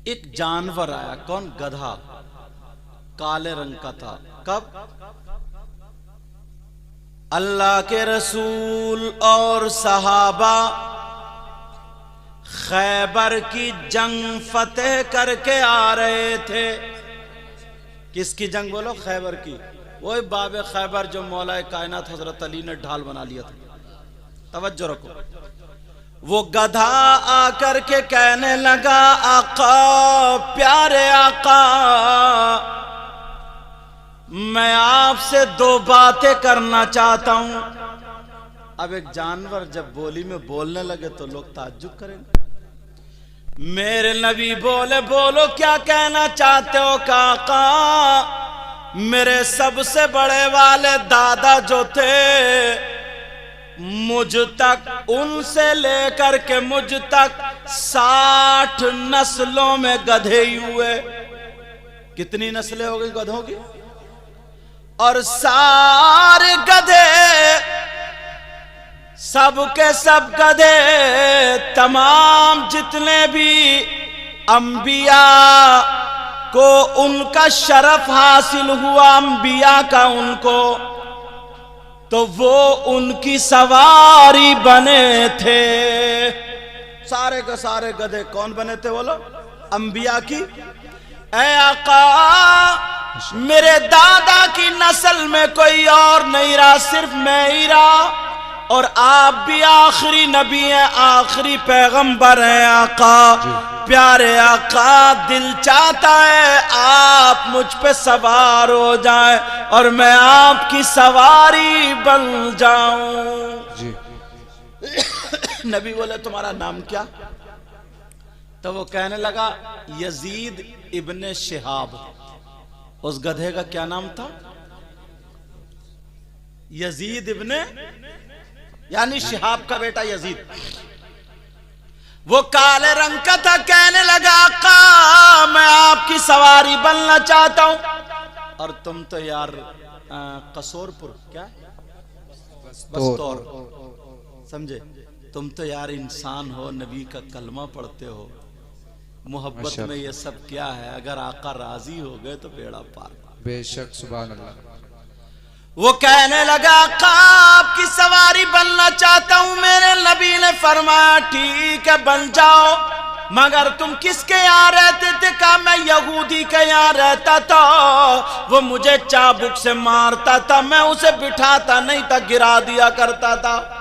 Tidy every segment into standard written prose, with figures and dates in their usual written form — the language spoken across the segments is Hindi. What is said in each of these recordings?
एक जानवर आया, कौन? गधा, काले रंग का था। कब? अल्लाह के रसूल और सहाबा खैबर की जंग फतेह करके आ रहे थे। किसकी जंग बोलो? खैबर की। वही बाबे खैबर जो मौलाए कायनात हजरत अली ने ढाल बना लिया था। तवज्जो रखो। वो गधा आकर के कहने लगा, आका, प्यारे आका, मैं आपसे दो बातें करना चाहता हूं। अब एक जानवर जब बोली में बोलने लगे तो लोग ताज्जुब करेंगे। मेरे नबी बोले, बोलो क्या कहना चाहते हो? काका, मेरे सबसे बड़े वाले दादा जो थे, मुझ तक, उनसे लेकर के मुझ तक 60 नस्लों में गधे ही हुए। कितनी नस्लें हो गई गधों की? और सारे गधे, सब के सब गधे, तमाम जितने भी अंबिया को उनका शरफ हासिल हुआ, अंबिया का उनको, तो वो उनकी सवारी बने थे। सारे के सारे गधे कौन बने थे बोलो? अंबिया की। ऐ आका, मेरे दादा की नस्ल में कोई और नहीं रहा, सिर्फ मैं ही रहा, और आप भी आखिरी नबी हैं, आखिरी पैगंबर हैं। आका, प्यारे आका, दिल चाहता है आप मुझ पे सवार हो जाएं और मैं आपकी सवारी बन जाऊं जी। नबी बोले, तुम्हारा नाम क्या? तो वो कहने लगा, यजीद इब्ने शिहाब। उस गधे का क्या नाम था? यजीद इब्ने, यानी शिहाब का बेटा यजीद। वो काले रंग का था। कहने लगा, आका, मैं आपकी सवारी बनना चाहता हूं। और तुम तो यार कसौरपुर, क्या बस्तौर, समझे? तुम तो यार इंसान हो, नबी का कलमा पढ़ते हो, मोहब्बत में ये सब क्या है? अगर आका राजी हो गए तो बेड़ा पार। बेशक, सुभान अल्लाह। वो कहने लगा, आका, आपकी सवारी बनना चाहता हूं। मेरे नबी ने फरमाया, ठीक है, बन जाओ, मगर तुम किसके यहाँ रहते थे? कहा, मैं यहूदी के यहाँ रहता था, वो मुझे चाबुक से मारता था, मैं उसे बिठाता नहीं था, गिरा दिया करता था,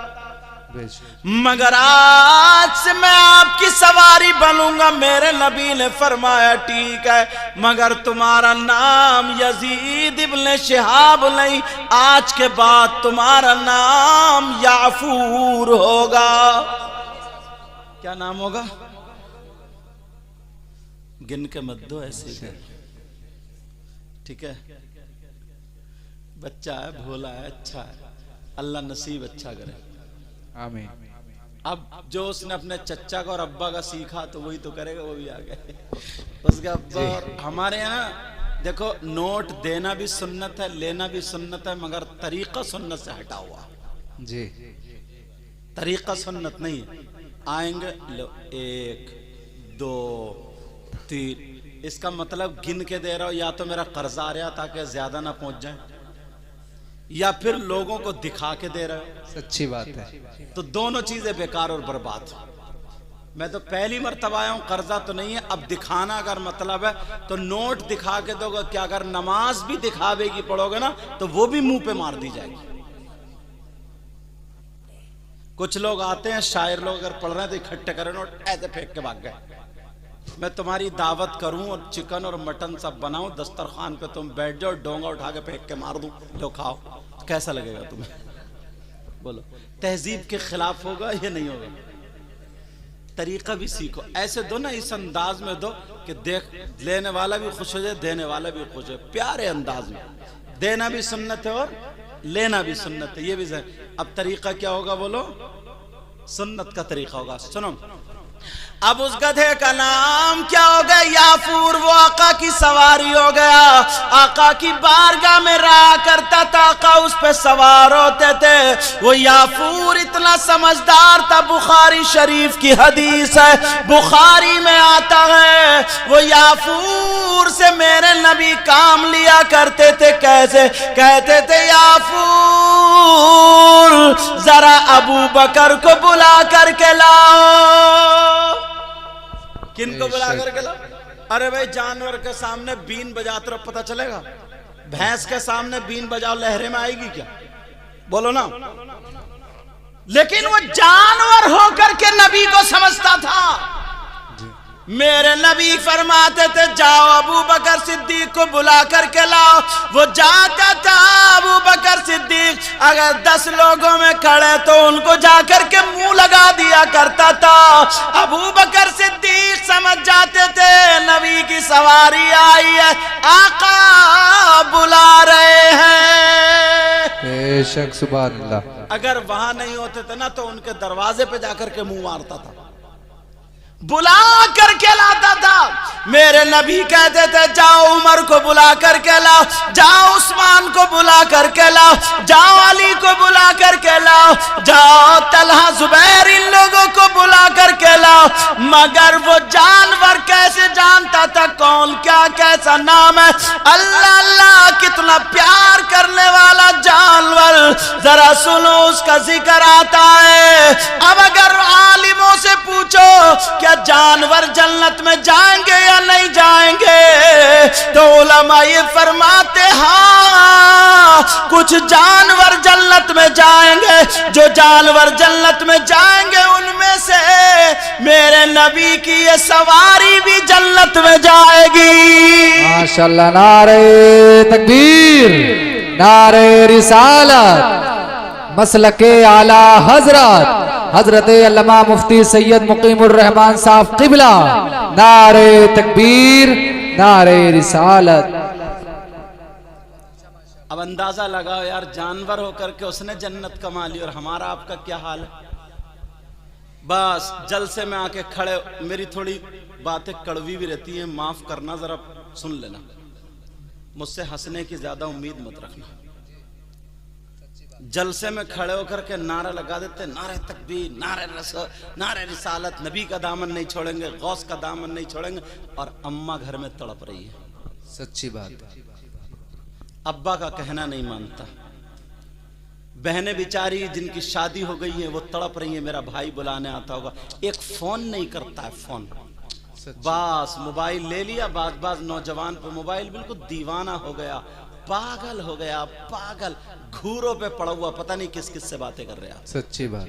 मगर आज से मैं आपकी सवारी बनूंगा। मेरे नबी ने फरमाया, ठीक है, मगर तुम्हारा नाम यजीद इब्ने शिहाब नहीं, आज के बाद तुम्हारा नाम याफूर होगा। क्या नाम होगा? गिन के मत दो ऐसे, ठीक है? बच्चा है, भोला है, अच्छा है, अल्लाह नसीब अच्छा करे, आमीन। अब जो उसने अपने चच्चा का और अब्बा का सीखा तो वही तो करेगा, वो भी आ गए उसके अब्बा। और हमारे यहाँ देखो, नोट देना भी सुन्नत है, लेना भी सुन्नत है, मगर तरीका सुन्नत से हटा हुआ जी। तरीका सुन्नत नहीं है। आएंगे, लो, 1 2 3, इसका मतलब गिन के दे रहा हो, या तो मेरा कर्जा आ रहा ताकि ज्यादा ना पहुंच जाए, या फिर लोगों को दिखा के दे रहे हो। सच्ची बात है। तो दोनों चीजें बेकार और बर्बाद। मैं तो पहली मर्तबा आया हूं, कर्जा तो नहीं है। अब दिखाना अगर मतलब है तो नोट दिखा के दोगे क्या? अगर नमाज भी दिखावे की पढ़ोगे ना तो वो भी मुंह पे मार दी जाएगी। कुछ लोग आते हैं, शायर लोग अगर पढ़ रहे हैं तो इकट्ठे करे नोट, ऐसे फेंक के भाग गए। मैं तुम्हारी दावत करूं और चिकन और मटन सब बनाऊं, दस्तरखान पे तुम बैठ जाओ, डोंगा उठा के फेंक के मार दूं, लो खाओ, कैसा लगेगा तुम्हें? बोलो, तहजीब के खिलाफ होगा या नहीं होगा? तरीका भी सीखो, ऐसे दो ना, इस अंदाज में दो कि देख, लेने वाला भी खुश हो जाए, देने वाला भी खुश हो, प्यारे अंदाज में। देना भी सुन्नत है और लेना भी सुन्नत है, ये भी है। अब तरीका क्या होगा बोलो? सुन्नत का तरीका होगा। सुनो, अब उस गधे का नाम क्या होगा? या याफूर वो आका की सवारी हो गया। आका की बारगाह में रहा करता था, आका उस पे सवार होते थे। वो याफूर इतना समझदार था, बुखारी शरीफ की हदीस है, बुखारी में आता है वो याफूर से मेरे नबी काम लिया करते थे। कैसे? कहते थे याफूर जरा अबू बकर को बुला करके लाओ। किनको बुला करके लाओ? अरे भाई जानवर के सामने बीन बजाते रहो, पता चलेगा? भैंस के सामने बीन बजाओ, लहरे में आएगी क्या? बोलो ना। लेकिन वो जानवर होकर के नबी को समझता था। मेरे नबी फरमाते थे जाओ अबू बकर सिद्दीक को बुला करके लाओ। वो जाता था अबू बकर सिद्दीक अगर 10 लोगों में खड़े तो उनको जाकर के मुंह लगा दिया करता था। अबू बकर सिद्दीक समझ जाते थे नबी की सवारी आई है, आका बुला रहे हैं। बेशक सुभान अल्लाह। अगर वहां नहीं होते थे ना तो उनके दरवाजे पे जाकर के मुंह मारता था, बुला करके लाता था। मेरे नबी कहते थे जाओ उमर को बुला करके लाओ, जाओ उस्मान को बुला करके लाओ, जाओ अली को बुला करके लाओ, जाओ तलहा जुबैर इन लोगों को बुला करके लाओ। मगर वो जानवर कैसे जानता था कौन क्या कैसा नाम है? अल्लाह अल्लाह कितना प्यार करने वाला जानवर। जरा सुनो उसका जिक्र आता है। अब अगर आलिमों से पूछो क्या जानवर जन्नत में जाएंगे या नहीं जाएंगे, तो उलमा ये फरमाते हाँ कुछ जानवर जन्नत में जाएंगे। जो जानवर जन्नत में जाएंगे उनमें से मेरे नबी की ये सवारी भी जन्नत में जाएगी। माशाअल्लाह। नारे तकबीर, नारे रिसालत, मसलके आला हजरत हजरत अल्लामा मुफ्ती सैयद मुकीमुर रहमान साहब क़िबला। नारे तकबीर, नारे रिसालत। अब अंदाजा लगाओ यार, जानवर होकर के उसने जन्नत कमा ली और हमारा आपका क्या हाल है? बस जलसे में आके खड़े, मेरी थोड़ी बातें कड़वी भी रहती हैं, माफ करना, जरा सुन लेना। मुझसे हंसने की ज्यादा उम्मीद मत रखना। जलसे में खड़े होकर के नारा लगा देते, नारे तकबीर, नारे रिसालत, नबी का दामन नहीं छोड़ेंगे, गौस का दामन नहीं छोड़ेंगे, और अम्मा घर में तड़प रही है। सच्ची बात। अब्बा का कहना नहीं मानता, बहनें बेचारी जिनकी शादी हो गई है वो तड़प रही है, मेरा भाई बुलाने आता होगा, एक फोन नहीं करता है। फोन बस मोबाइल ले लिया, बाज नौजवान पे मोबाइल, बिल्कुल दीवाना हो गया, पागल हो गया, पागल, घूरों पे पड़ा हुआ, पता नहीं किस किस से बातें कर रहे हैं। सच्ची बात।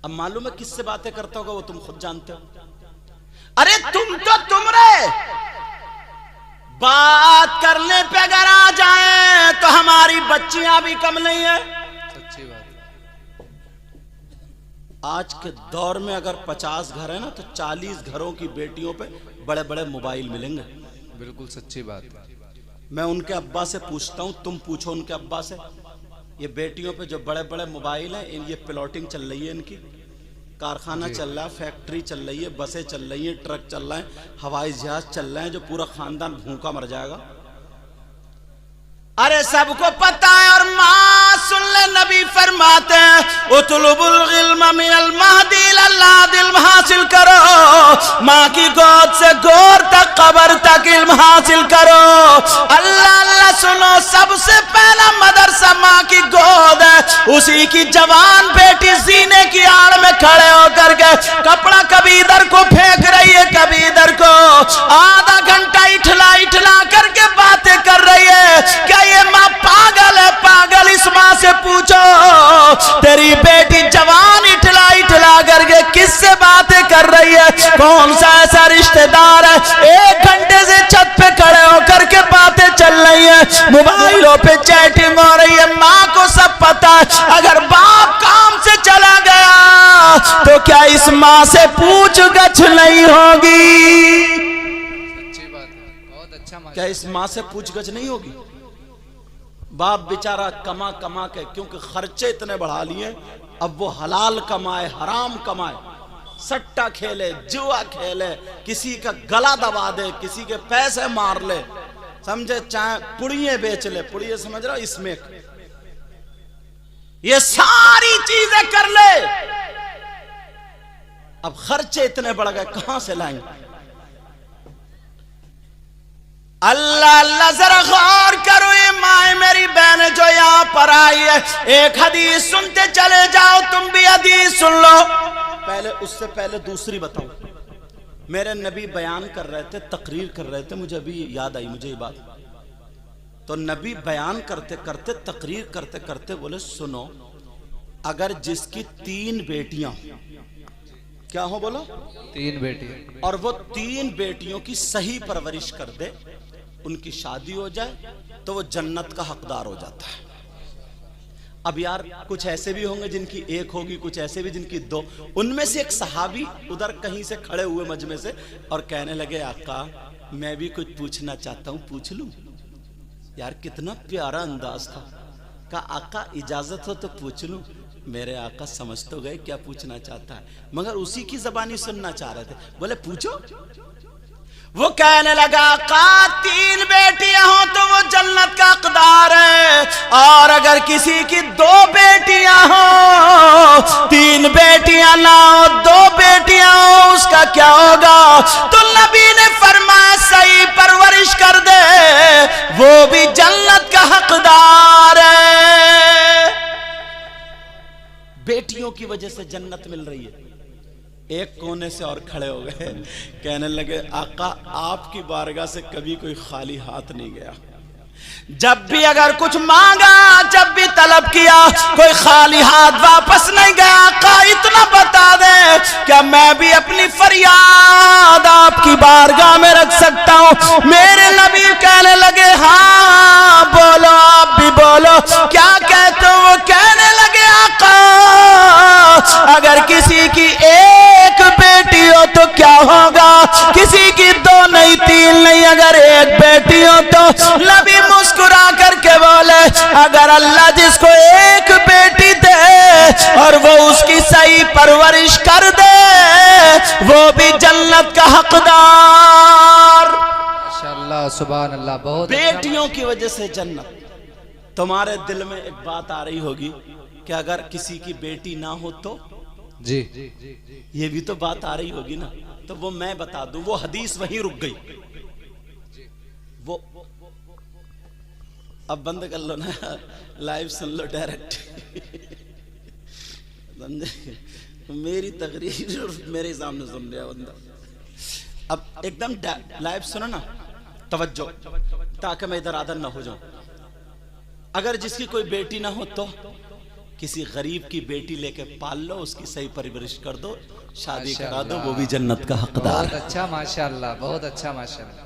अब मालूम है किससे बातें करता होगा, वो तुम खुद जानते हो। अरे तुम रे बात करने पे अगर आ जाए तो हमारी बच्चियां भी कम नहीं है। सच्ची बात। आज के दौर में अगर 50 घर है ना तो 40 घरों की बेटियों पे बड़े बड़े मोबाइल मिलेंगे। बिल्कुल सच्ची बात। मैं उनके अब्बा से पूछता हूं, तुम पूछो उनके अब्बा से, ये बेटियों पे जो बड़े बड़े मोबाइल हैं, ये प्लॉटिंग चल रही है, इनकी कारखाना चल रहा है, फैक्ट्री चल रही है, बसें चल रही हैं, ट्रक चल रहे हैं, हवाई जहाज चल रहे हैं, जो पूरा खानदान भूखा मर जाएगा। अरे सबको पता है। और माँ सुन ले, नबी फरमाते हैं उतलुबुल इल्म मिनल महदी इलल इल्म हासिल करो, माँ की गोद से गोर तक कब्र तक इल्म हासिल करो। अल्लाह अल्लाह सुनो, सबसे पहला मदरसा माँ की गोद है। उसी की जवान बेटी सीने की आड़ में खड़े होकर के कपड़ा कभी इधर को फेंक रही है, कभी इधर को, आधा घंटा इठला इठला करके बातें कर रही है। क्या ये माँ पागल है? पागल। इस माँ से पूछो तेरी बेटी जवान इठला इठला करके किससे बातें कर रही है? कौन सा ऐसा रिश्तेदार है 1 घंटे से छत पे खड़े होकर के बातें चल रही है, मोबाइलों पे चैटिंग हो रही है। माँ को सब पता है। अगर बाप काम से चला गया तो क्या इस माँ से पूछ गछ नहीं होगी? सच्ची बात है। बहुत अच्छा। क्या इस माँ से पूछ गछ नहीं होगी? बाप बेचारा कमा के, क्योंकि खर्चे इतने बढ़ा लिए, अब वो हलाल कमाए हराम कमाए, सट्टा खेले, जुआ खेले, किसी का गला दबा दे, किसी के पैसे मार ले, समझे, चाहे पुड़िये बेच ले, पुड़िये समझ रहे हो, इसमें ये सारी चीजें कर ले। अब खर्चे इतने बढ़ गए, कहां से लाएंगे? अल्लाह अल्लाह, जरा गौर करो ये माए मेरी बहन जो यहां पर आई है, एक हदीस सुनते चले जाओ, तुम भी हदीस सुन लो। पहले उससे पहले दूसरी बताऊं, मेरे नबी बयान कर रहे थे, तकरीर कर रहे थे, मुझे अभी याद आई मुझे ये बात। तो नबी बयान करते करते, तकरीर करते करते बोले, सुनो, अगर जिसकी 3 बेटियां, क्या हो बोलो, 3 बेटी, और वो 3 बेटियों की सही परवरिश कर दे, उनकी शादी हो जाए, तो वो जन्नत का हकदार हो जाता है। अब यार कुछ ऐसे भी होंगे जिनकी 1 होगी, कुछ ऐसे भी जिनकी 2। उनमें से एक सहाबी उधर कहीं से खड़े हुए मजमे से और कहने लगे, आका मैं भी कुछ पूछना चाहता हूं, पूछ लूं? यार कितना प्यारा अंदाज था। कहा, आका इजाजत हो तो पूछ लूं? मेरे आका समझ तो गए क्या पूछना चाहता है, मगर उसी की जबानी सुनना चाह रहे थे। बोले पूछो। वो कहने लगा, आका 3 बेटियां हो तो वो जन्नत का हकदार है, और अगर किसी की 2 बेटियां हो, 3 बेटियां ना हो, 2 बेटियां हो, उसका क्या होगा? तो नबी ने फरमाया, सही परवरिश कर दे, वो भी जन्नत का हकदार है। बेटियों की वजह से जन्नत मिल रही है। एक कोने से और खड़े हो गए, कहने लगे, आका आपकी बारगाह से कभी कोई खाली हाथ नहीं गया। जब भी अगर कुछ मांगा, जब भी तलब किया, कोई खाली हाथ वापस नहीं गया। आका इतना बता दे, क्या मैं भी अपनी फरियाद आपकी बारगाह में रख सकता हूं? मेरे नबी कहने लगे, हाँ बोलो, आप भी बोलो, क्या कहते हो? वो कहने लगे, आका अगर किसी की 1 बेटी हो तो क्या होगा? किसी की 2 नहीं, 3 नहीं, अगर 1 बेटी हो तो? नबी मुस्कुरा करके बोले, अगर अल्लाह जिसको 1 बेटी दे और वो उसकी सही परवरिश कर दे, वो भी जन्नत का हकदार। माशाअल्लाह, सुभान अल्लाह, बहुत बेटियों की वजह से जन्नत। तुम्हारे दिल में एक बात आ रही होगी कि अगर किसी की बेटी ना हो तो? जी, ये भी तो बात आ रही होगी ना। तो वो मैं बता दूं, वो हदीस वहीं रुक गई। वो अब बंद कर लो ना, लाइव सुन लो डायरेक्ट। मेरी तकरीर मेरे सामने सुन रहा बंदा। अब एकदम लाइव सुनो ना, तवज्जो, ताकि मैं इधर आदर ना हो जाऊं। अगर जिसकी कोई बेटी ना हो तो किसी गरीब की बेटी लेके पाल लो, उसकी सही परवरिश कर दो, शादी करा दो, वो भी जन्नत का हकदार है। बहुत अच्छा, माशाअल्लाह, बहुत अच्छा, माशाअल्लाह।